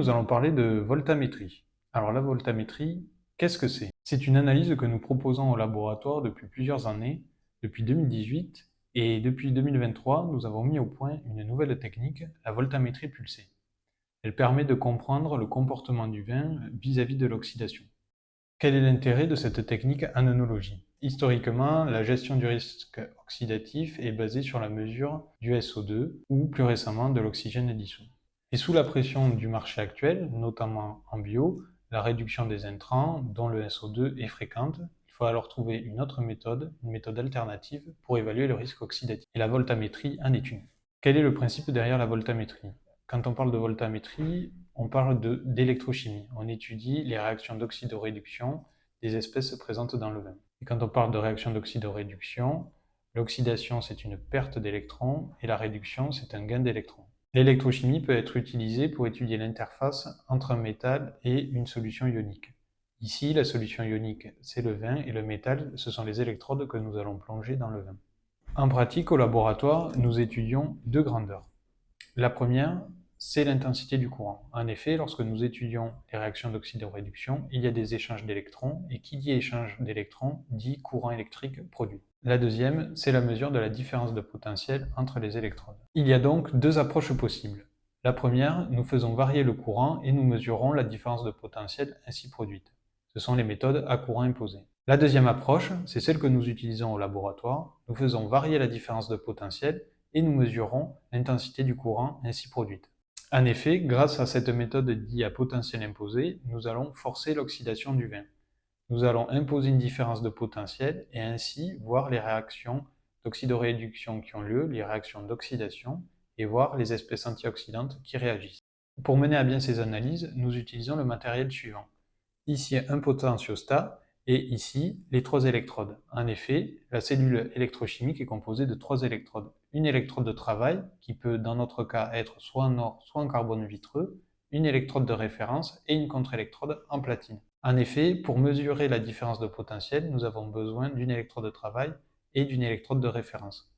nous allons parler de voltamétrie. Alors la voltamétrie, qu'est-ce que c'est? C'est une analyse que nous proposons au laboratoire depuis plusieurs années, depuis 2018, et depuis 2023, nous avons mis au point une nouvelle technique, la voltamétrie pulsée. Elle permet de comprendre le comportement du vin vis-à-vis de l'oxydation. Quel est l'intérêt de cette technique en œnologie? Historiquement, la gestion du risque oxydatif est basée sur la mesure du SO2 ou plus récemment de l'oxygène dissous. Et sous la pression du marché actuel, notamment en bio, la réduction des intrants, dont le SO2, est fréquente. Il faut alors trouver une autre méthode, une méthode alternative, pour évaluer le risque oxydatif. Et la voltamétrie en est une. Quel est le principe derrière la voltamétrie? Quand on parle de voltamétrie, on parle d'électrochimie. On étudie les réactions d'oxydoréduction des espèces présentes dans le vin. Et quand on parle de réaction d'oxydoréduction, l'oxydation, c'est une perte d'électrons et la réduction, c'est un gain d'électrons. L'électrochimie peut être utilisée pour étudier l'interface entre un métal et une solution ionique. Ici, la solution ionique, c'est le vin, et le métal, ce sont les électrodes que nous allons plonger dans le vin. En pratique, au laboratoire, nous étudions deux grandeurs. La première, c'est l'intensité du courant. En effet, lorsque nous étudions les réactions d'oxydoréduction, il y a des échanges d'électrons, et qui dit échange d'électrons dit courant électrique produit. La deuxième, c'est la mesure de la différence de potentiel entre les électrodes. Il y a donc deux approches possibles. La première, nous faisons varier le courant et nous mesurons la différence de potentiel ainsi produite. Ce sont les méthodes à courant imposé. La deuxième approche, c'est celle que nous utilisons au laboratoire. Nous faisons varier la différence de potentiel et nous mesurons l'intensité du courant ainsi produite. En effet, grâce à cette méthode dite à potentiel imposé, nous allons forcer l'oxydation du vin. Nous allons imposer une différence de potentiel et ainsi voir les réactions d'oxydoréduction qui ont lieu, les réactions d'oxydation, et voir les espèces antioxydantes qui réagissent. Pour mener à bien ces analyses, nous utilisons le matériel suivant. Ici, un potentiostat, et ici, les trois électrodes. En effet, la cellule électrochimique est composée de trois électrodes. Une électrode de travail, qui peut dans notre cas être soit en or, soit en carbone vitreux, une électrode de référence et une contre-électrode en platine. En effet, pour mesurer la différence de potentiel, nous avons besoin d'une électrode de travail et d'une électrode de référence.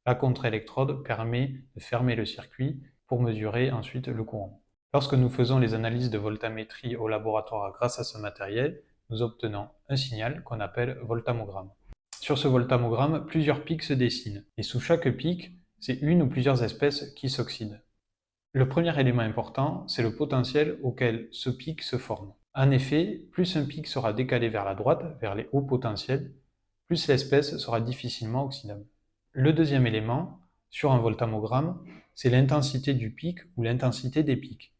La contre-électrode permet de fermer le circuit pour mesurer ensuite le courant. Lorsque nous faisons les analyses de voltamétrie au laboratoire grâce à ce matériel, nous obtenons un signal qu'on appelle voltamogramme. Sur ce voltamogramme, plusieurs pics se dessinent, et sous chaque pic, c'est une ou plusieurs espèces qui s'oxydent. Le premier élément important, c'est le potentiel auquel ce pic se forme. En effet, plus un pic sera décalé vers la droite, vers les hauts potentiels, plus l'espèce sera difficilement oxydable. Le deuxième élément, sur un voltamogramme, c'est l'intensité du pic ou l'intensité des pics.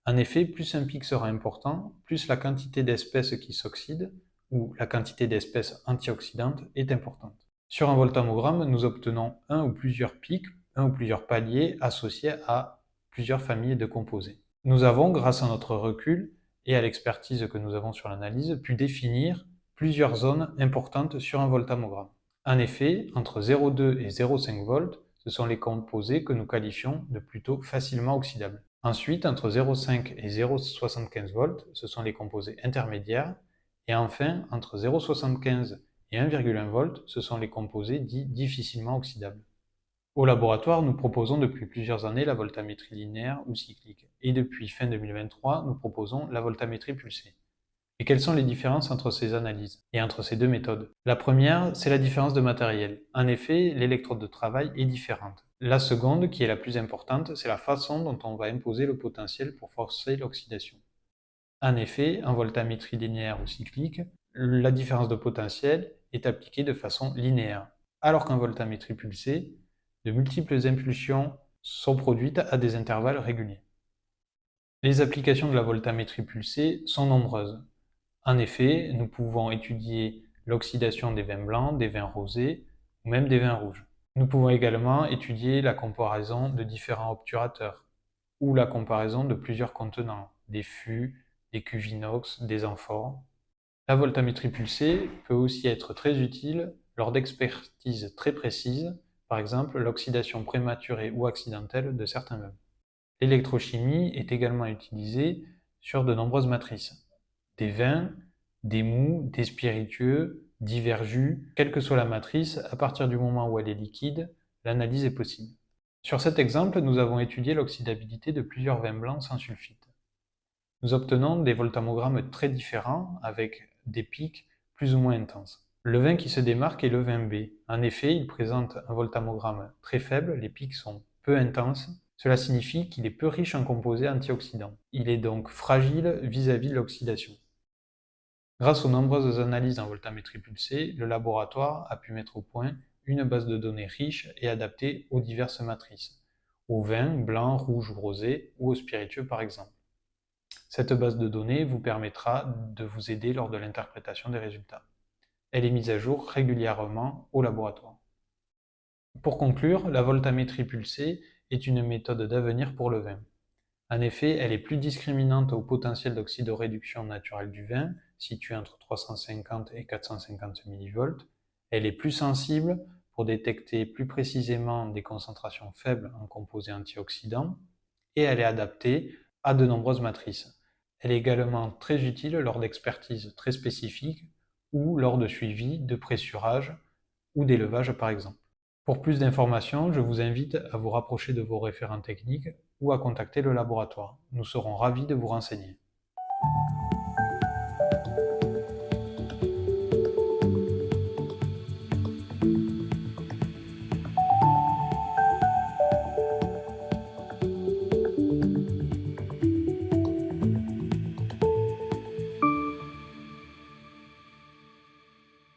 En effet, plus un pic sera important, plus la quantité d'espèces qui s'oxydent, ou la quantité d'espèces antioxydantes, est importante. Sur un voltamogramme, nous obtenons un ou plusieurs pics, un ou plusieurs paliers associés à plusieurs familles de composés. Nous avons, grâce à notre recul et à l'expertise que nous avons sur l'analyse, pu définir plusieurs zones importantes sur un voltamogramme. En effet, entre 0,2 et 0,5 volts, ce sont les composés que nous qualifions de plutôt facilement oxydables. Ensuite, entre 0,5 et 0,75 volts, ce sont les composés intermédiaires. Et enfin, entre 0,75 et 1,1 volts, ce sont les composés dits difficilement oxydables. Au laboratoire, nous proposons depuis plusieurs années la voltamétrie linéaire ou cyclique. Et depuis fin 2023, nous proposons la voltamétrie pulsée. Et quelles sont les différences entre ces analyses et entre ces deux méthodes? La première, c'est la différence de matériel. En effet, l'électrode de travail est différente. La seconde, qui est la plus importante, c'est la façon dont on va imposer le potentiel pour forcer l'oxydation. En effet, en voltamétrie linéaire ou cyclique, la différence de potentiel est appliquée de façon linéaire, alors qu'en voltamétrie pulsée, de multiples impulsions sont produites à des intervalles réguliers. Les applications de la voltamétrie pulsée sont nombreuses. En effet, nous pouvons étudier l'oxydation des vins blancs, des vins rosés ou même des vins rouges. Nous pouvons également étudier la comparaison de différents obturateurs ou la comparaison de plusieurs contenants, des fûts, des cuves inox, des amphores. La voltamétrie pulsée peut aussi être très utile lors d'expertises très précises, par exemple l'oxydation prématurée ou accidentelle de certains meubles. L'électrochimie est également utilisée sur de nombreuses matrices. Des vins, des mous, des spiritueux, divers jus, quelle que soit la matrice, à partir du moment où elle est liquide, l'analyse est possible. Sur cet exemple, nous avons étudié l'oxydabilité de plusieurs vins blancs sans sulfite. Nous obtenons des voltammogrammes très différents avec des pics plus ou moins intenses. Le vin qui se démarque est le vin B. En effet, il présente un voltammogramme très faible, les pics sont peu intenses. Cela signifie qu'il est peu riche en composés antioxydants. Il est donc fragile vis-à-vis de l'oxydation. Grâce aux nombreuses analyses en voltammétrie pulsée, le laboratoire a pu mettre au point une base de données riche et adaptée aux diverses matrices, au vin, blanc, rouge ou rosé, ou aux spiritueux par exemple. Cette base de données vous permettra de vous aider lors de l'interprétation des résultats. Elle est mise à jour régulièrement au laboratoire. Pour conclure, la voltammétrie pulsée est une méthode d'avenir pour le vin. En effet, elle est plus discriminante au potentiel d'oxydoréduction naturel du vin, situé entre 350 et 450 mV. Elle est plus sensible pour détecter plus précisément des concentrations faibles en composés antioxydants, et elle est adaptée à de nombreuses matrices. Elle est également très utile lors d'expertises très spécifiques ou lors de suivi de pressurage ou d'élevage par exemple. Pour plus d'informations, je vous invite à vous rapprocher de vos référents techniques ou à contacter le laboratoire. Nous serons ravis de vous renseigner.